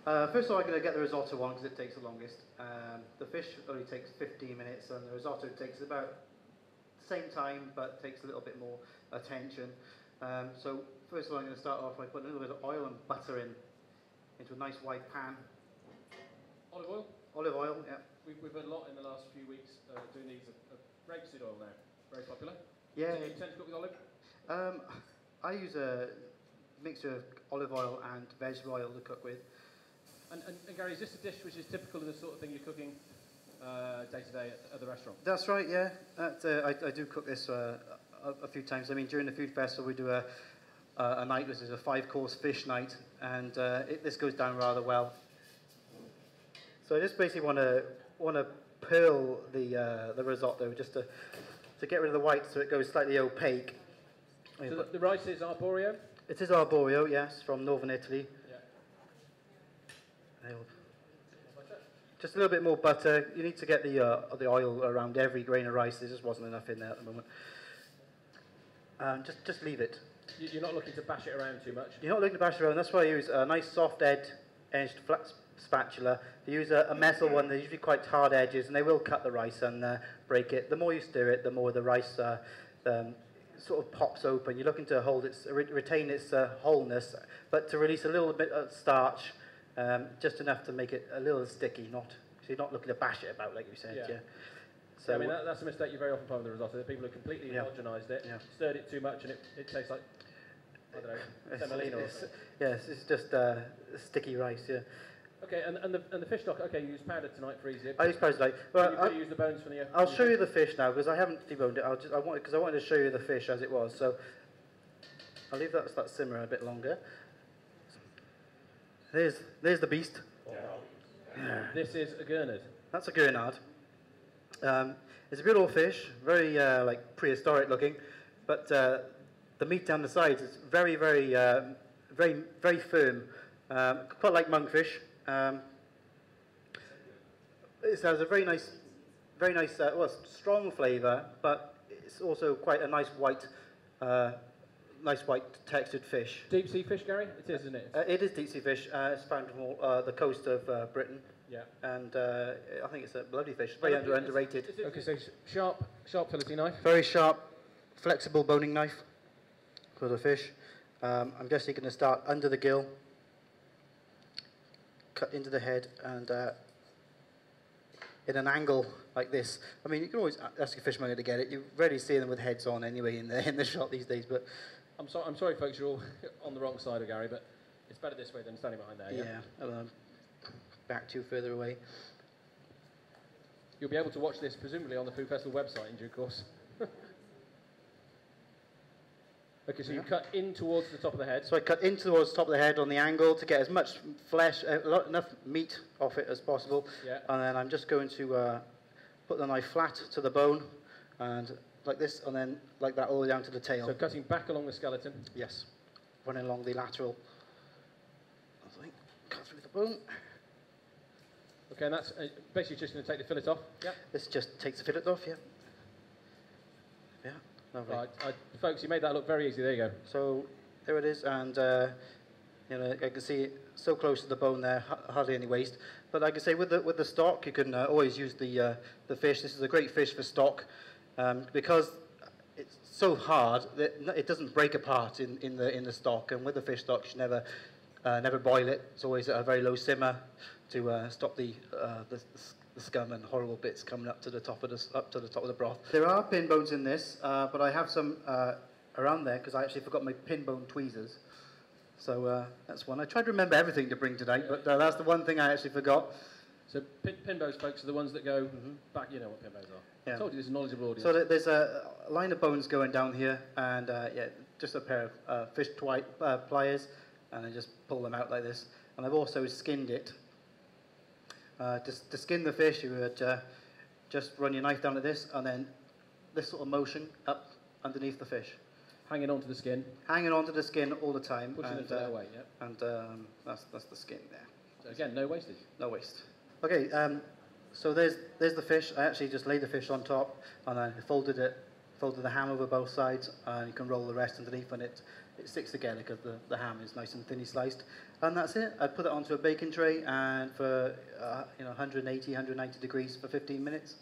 First of all, I'm going to get the risotto on because it takes the longest. The fish only takes 15 minutes, and the risotto takes about the same time, but takes a little bit more attention. So first of all, I'm going to start off by putting a little bit of oil and butter into a nice wide pan. Olive oil? Olive oil, yeah. We've had a lot in the last few weeks doing these of rapeseed oil now. Very popular. Yeah. Do you tend to cook with olive? I use a mixture of olive oil and vegetable oil to cook with. And Gary, is this a dish which is typical of the sort of thing you're cooking day to day at the restaurant? That's right, yeah. I do cook this a few times. I mean, during the food festival, we do a night which is a 5-course fish night, and this goes down rather well. So I just basically want to pearl the risotto just to get rid of the white, so it goes slightly opaque. So the rice is arborio? It is arborio, yes, from northern Italy. Yeah. Just a little bit more butter. You need to get the oil around every grain of rice. There just wasn't enough in there at the moment. Just leave it. You're not looking to bash it around too much? You're not looking to bash it around. That's why I use a nice soft-edged flat spatula. If you use a metal one, they're usually quite hard edges, and they will cut the rice and break it. The more you stir it, the more the rice sort of pops open. You're looking to retain its wholeness, but to release a little bit of starch, just enough to make it a little sticky. So you're not looking to bash it about, like you said. Yeah. So I mean, that's a mistake you very often find with the risotto. That people have completely homogenised it, stirred it too much, and it tastes like, I don't know, semolina or something. Yes, it's just sticky rice. Yeah. Okay, and the fish stock. Okay, you use powder tonight for easier. I use powder tonight. Well, Can you use the bones from the? I'll show you the fish now because I haven't deboned it. I wanted to show you the fish as it was. So I'll leave that simmer a bit longer. There's the beast. Yeah. This is a Gurnard. That's a Gurnard. It's a beautiful fish, very like prehistoric looking, but the meat down the sides is very, very, very firm, quite like monkfish. It has a very nice, strong flavour, but it's also quite a nice white textured fish. Deep sea fish, Gary? It is, isn't it? It is deep sea fish. It's found on the coast of Britain. Yeah. And I think it's a lovely fish. Very underrated. Okay, so sharp fillet knife. Very sharp, flexible boning knife for the fish. I'm just going to start under the gill, cut into the head, and in an angle like this. I mean, you can always ask a fishmonger to get it. You rarely see them with heads on anyway in the shop these days. But I'm sorry, folks, you're all on the wrong side of Gary, but it's better this way than standing behind there. Yeah. Back to further away. You'll be able to watch this presumably on the Food Festival website in due course. Okay, so you cut in towards the top of the head. So I cut in towards the top of the head on the angle to get as much flesh, enough meat off it as possible. Yeah. And then I'm just going to put the knife flat to the bone, and like this, and then like that all the way down to the tail. So cutting back along the skeleton. Yes, running along the lateral. Cut through the bone. Okay, and that's basically just going to take the fillet off. Yeah. This just takes the fillet off. Yeah. Yeah. Lovely. Right, folks, you made that look very easy. There you go. So there it is, and I can see it so close to the bone there, hardly any waste. But like I say, with the stock, you can always use the fish. This is a great fish for stock because it's so hard that it doesn't break apart in the stock. And with the fish stock, you never boil it. It's always at a very low simmer to stop the scum and horrible bits coming up to the top of the broth. There are pin bones in this, but I have some around there because I actually forgot my pin bone tweezers. So that's one. I tried to remember everything to bring tonight, but that's the one thing I actually forgot. So pin bones, folks, are the ones that go back. You know what pin bones are. Yeah. I told you, there's a knowledgeable audience. So there's a line of bones going down here, and just a pair of fish pliers, and I just pull them out like this. And I've also skinned it. To skin the fish, you would just run your knife down like this, and then this sort of motion up underneath the fish. Hanging onto the skin. Hanging onto the skin all the time. Pushing it that way, yep. And that's the skin there. So again, no wastage. No waste. Okay, so there's the fish. I actually just laid the fish on top, and I folded the ham over both sides, and you can roll the rest underneath, and it it sticks together because the ham is nice and thinly sliced. And that's it. I put it onto a baking tray and for 180, 190 degrees for 15 minutes.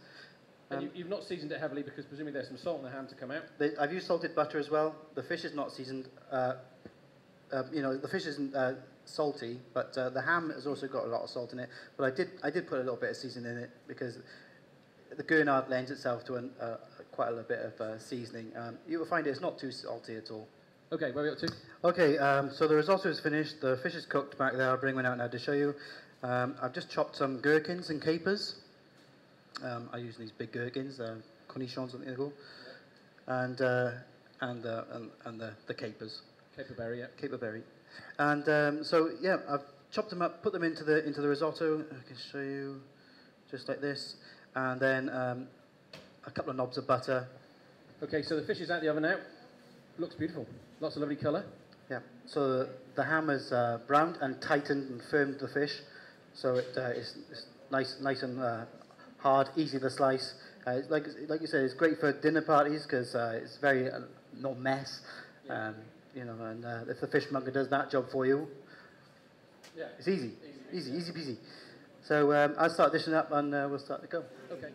And you've not seasoned it heavily because presumably there's some salt in the ham to come out. I've used salted butter as well. The fish is not seasoned. The fish isn't salty, but the ham has also got a lot of salt in it. But I did put a little bit of seasoning in it because the Gurnard lends itself to quite a little bit of seasoning. You will find it's not too salty at all. Okay, where are we up to? Okay, so the risotto is finished. The fish is cooked back there. I'll bring one out now to show you. I've just chopped some gherkins and capers. I use these big gherkins, cornichons, I think they're called, and the capers. Caperberry, yeah. Caperberry. And so yeah, I've chopped them up, put them into the risotto. I can show you just like this, and then a couple of knobs of butter. Okay, so the fish is out the oven now. Looks beautiful. Lots of lovely colour. Yeah. So the ham is browned and tightened and firmed the fish, so it's nice and hard, easy to slice. Like you said, it's great for dinner parties because it's very no mess. Yeah. And if the fishmonger does that job for you, yeah, it's easy peasy. So I'll start dishing up and we'll start to go. Okay.